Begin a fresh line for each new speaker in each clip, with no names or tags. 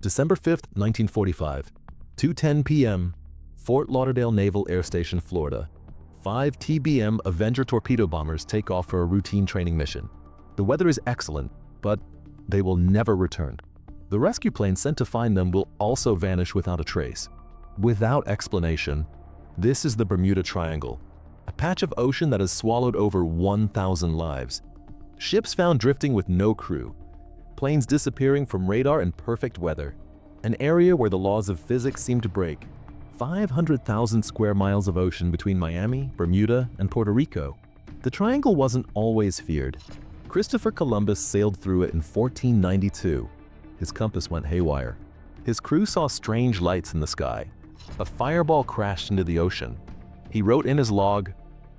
December 5th, 1945, 2:10 p.m., Fort Lauderdale Naval Air Station, Florida. 5 TBM Avenger torpedo bombers take off for a routine training mission. The weather is excellent, but they will never return. The rescue plane sent to find them will also vanish without a trace. Without explanation, this is the Bermuda Triangle, a patch of ocean that has swallowed over 1,000 lives. Ships found drifting with no crew, planes disappearing from radar in perfect weather, an area where the laws of physics seem to break. 500,000 square miles of ocean between Miami, Bermuda, and Puerto Rico. The triangle wasn't always feared. Christopher Columbus sailed through it in 1492. His compass went haywire. His crew saw strange lights in the sky. A fireball crashed into the ocean. He wrote in his log,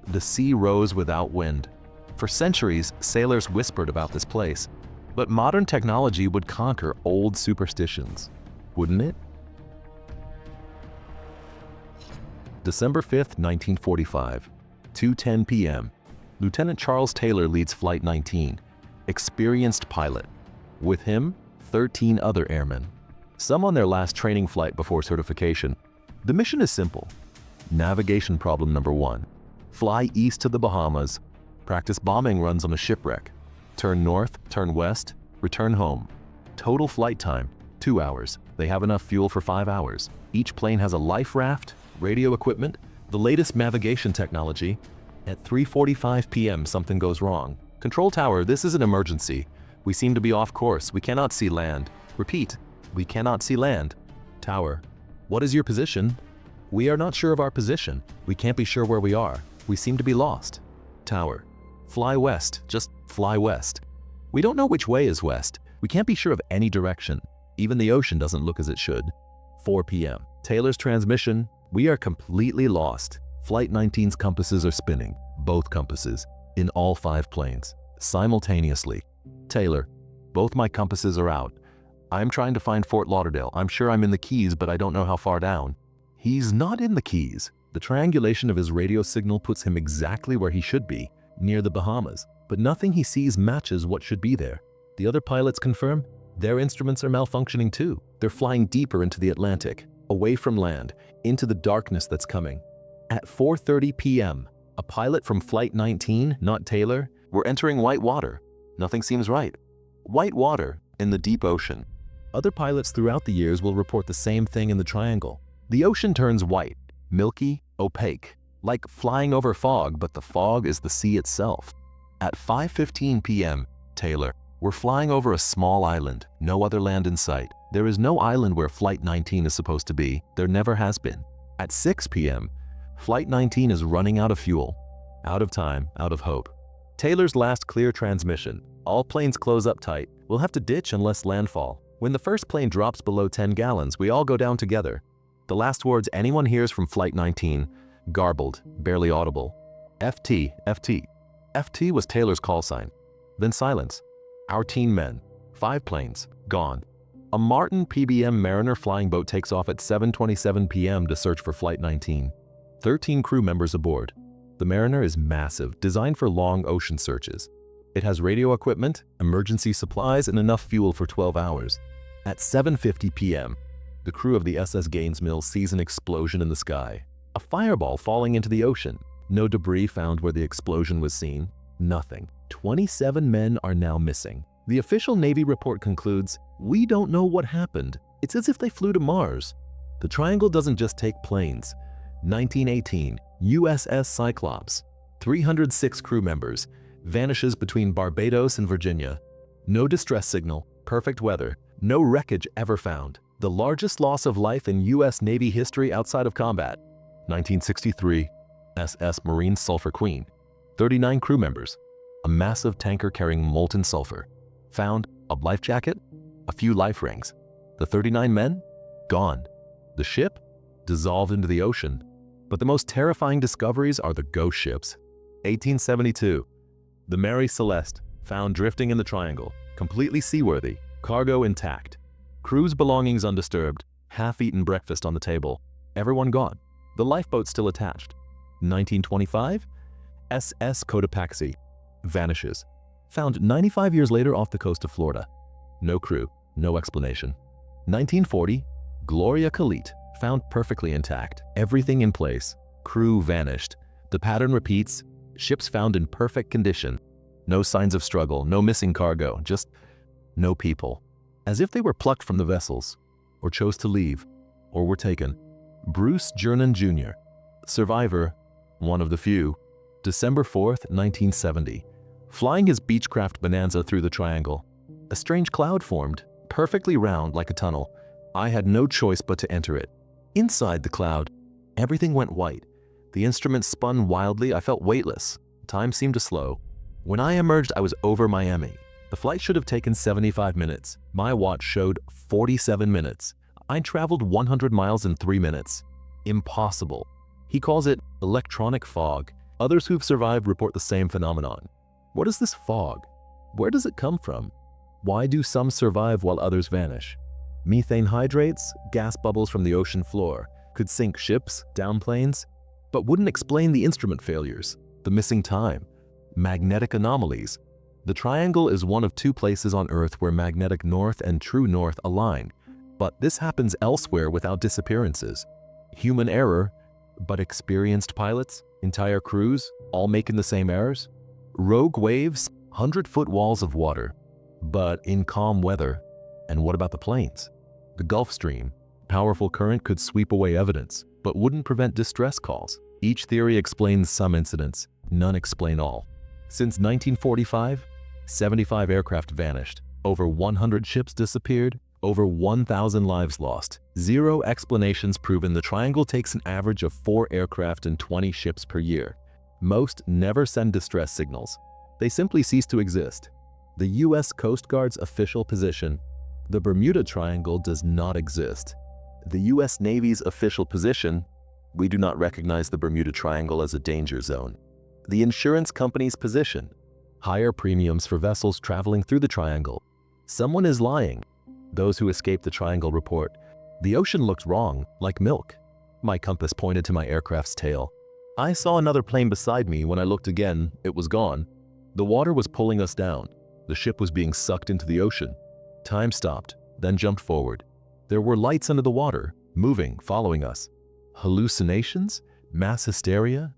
"The sea rose without wind." For centuries, sailors whispered about this place. But modern technology would conquer old superstitions, wouldn't it? December 5th, 1945, 2:10 p.m. Lieutenant Charles Taylor leads Flight 19, experienced pilot. With him, 13 other airmen, some on their last training flight before certification. The mission is simple. Navigation problem number 1. Fly east to the Bahamas. Practice bombing runs on a shipwreck. Turn north, turn west, return home. Total flight time, 2 hours. They have enough fuel for 5 hours. Each plane has a life raft, radio equipment, the latest navigation technology. At 3:45 p.m. something goes wrong. Control tower, this is an emergency. We seem to be off course. We cannot see land. Repeat, we cannot see land. Tower, what is your position? We are not sure of our position. We can't be sure where we are. We seem to be lost. Tower, fly west, just fly west. We don't know which way is west. We can't be sure of any direction. Even the ocean doesn't look as it should. 4 p.m. Taylor's transmission, we are completely lost. Flight 19's compasses are spinning, both compasses, in all 5 planes, simultaneously. Taylor, both my compasses are out. I'm trying to find Fort Lauderdale. I'm sure I'm in the Keys, but I don't know how far down. He's not in the Keys. The triangulation of his radio signal puts him exactly where he should be, near the Bahamas, but nothing he sees matches what should be there. The other pilots confirm their instruments are malfunctioning too. They're flying deeper into the Atlantic, away from land, into the darkness that's coming. At 4:30 p.m., a pilot from Flight 19, not Taylor, were entering white water. Nothing seems right. White water in the deep ocean. Other pilots throughout the years will report the same thing in the triangle. The ocean turns white, milky, opaque, like flying over fog, but the fog is the sea itself. At 5:15 p.m., Taylor, we're flying over a small island, no other land in sight. There is no island where Flight 19 is supposed to be. There never has been. At 6 p.m., Flight 19 is running out of fuel. Out of time, out of hope. Taylor's last clear transmission. All planes close up tight. We'll have to ditch unless landfall. When the first plane drops below 10 gallons, we all go down together. The last words anyone hears from Flight 19, garbled, barely audible. FT, FT. FT was Taylor's call sign. Then silence. Our teen men. 5 planes. Gone. A Martin PBM Mariner flying boat takes off at 7:27 p.m. to search for Flight 19. 13 crew members aboard. The Mariner is massive, designed for long ocean searches. It has radio equipment, emergency supplies, and enough fuel for 12 hours. At 7:50 p.m., the crew of the SS Gainesmill sees an explosion in the sky. A fireball falling into the ocean. No debris found where the explosion was seen. Nothing. 27 men are now missing. The official Navy report concludes, "We don't know what happened. It's as if they flew to Mars." The triangle doesn't just take planes. 1918, USS Cyclops. 306 crew members. Vanishes between Barbados and Virginia. No distress signal. Perfect weather. No wreckage ever found. The largest loss of life in U.S. Navy history outside of combat. 1963, SS Marine Sulphur Queen. 39 crew members. A massive tanker carrying molten sulfur. Found a life jacket, a few life rings. The 39 men? Gone. The ship? Dissolved into the ocean. But the most terrifying discoveries are the ghost ships. 1872. The Mary Celeste, found drifting in the triangle, completely seaworthy, cargo intact. Crew's belongings undisturbed, half-eaten breakfast on the table. Everyone gone. The lifeboat still attached. 1925. SS Cotopaxi. Vanishes. Found 95 years later off the coast of Florida. No crew, no explanation. 1940, Gloria Khalid, found perfectly intact, everything in place. Crew vanished. The pattern repeats, ships found in perfect condition. No signs of struggle, no missing cargo, just no people. As if they were plucked from the vessels, or chose to leave, or were taken. Bruce Jernan Jr., survivor, one of the few, December 4th, 1970. Flying his Beechcraft Bonanza through the triangle. A strange cloud formed, perfectly round like a tunnel. I had no choice but to enter it. Inside the cloud, everything went white. The instruments spun wildly. I felt weightless. Time seemed to slow. When I emerged, I was over Miami. The flight should have taken 75 minutes. My watch showed 47 minutes. I traveled 100 miles in 3 minutes. Impossible. He calls it electronic fog. Others who've survived report the same phenomenon. What is this fog? Where does it come from? Why do some survive while others vanish? Methane hydrates, gas bubbles from the ocean floor, could sink ships, down planes, but wouldn't explain the instrument failures, the missing time, magnetic anomalies. The triangle is one of 2 places on Earth where magnetic north and true north align, but this happens elsewhere without disappearances. Human error, but experienced pilots, entire crews, all making the same errors? Rogue waves, 100-foot walls of water, but in calm weather. And what about the planes? The Gulf Stream, powerful current could sweep away evidence, but wouldn't prevent distress calls. Each theory explains some incidents, none explain all. Since 1945, 75 aircraft vanished, over 100 ships disappeared, over 1,000 lives lost. 0 explanations proven. The triangle takes an average of 4 aircraft and 20 ships per year. Most never send distress signals. They simply cease to exist. The U.S. Coast Guard's official position: the Bermuda Triangle does not exist. The U.S. Navy's official position: we do not recognize the Bermuda Triangle as a danger zone. The insurance company's position: higher premiums for vessels traveling through the triangle. Someone is lying. Those who escape the triangle report: the ocean looked wrong, like milk. My compass pointed to my aircraft's tail. I saw another plane beside me. When I looked again, it was gone. The water was pulling us down. The ship was being sucked into the ocean. Time stopped, then jumped forward. There were lights under the water, moving, following us. Hallucinations? Mass hysteria?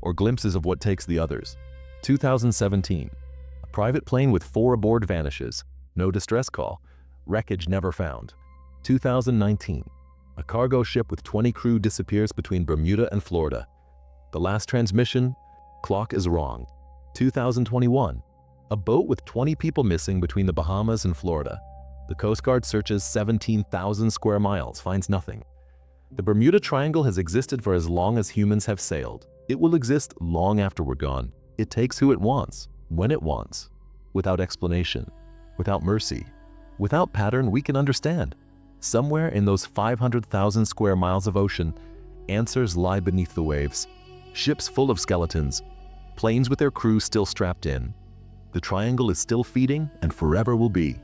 Or glimpses of what takes the others? 2017. A private plane with 4 aboard vanishes. No distress call. Wreckage never found. 2019. A cargo ship with 20 crew disappears between Bermuda and Florida. The last transmission: clock is wrong. 2021. A boat with 20 people missing between the Bahamas and Florida. The Coast Guard searches 17,000 square miles, finds nothing. The Bermuda Triangle has existed for as long as humans have sailed. It will exist long after we're gone. It takes who it wants, when it wants, without explanation, without mercy, without pattern we can understand. Somewhere in those 500,000 square miles of ocean, answers lie beneath the waves. Ships full of skeletons, planes with their crews still strapped in. The triangle is still feeding and forever will be.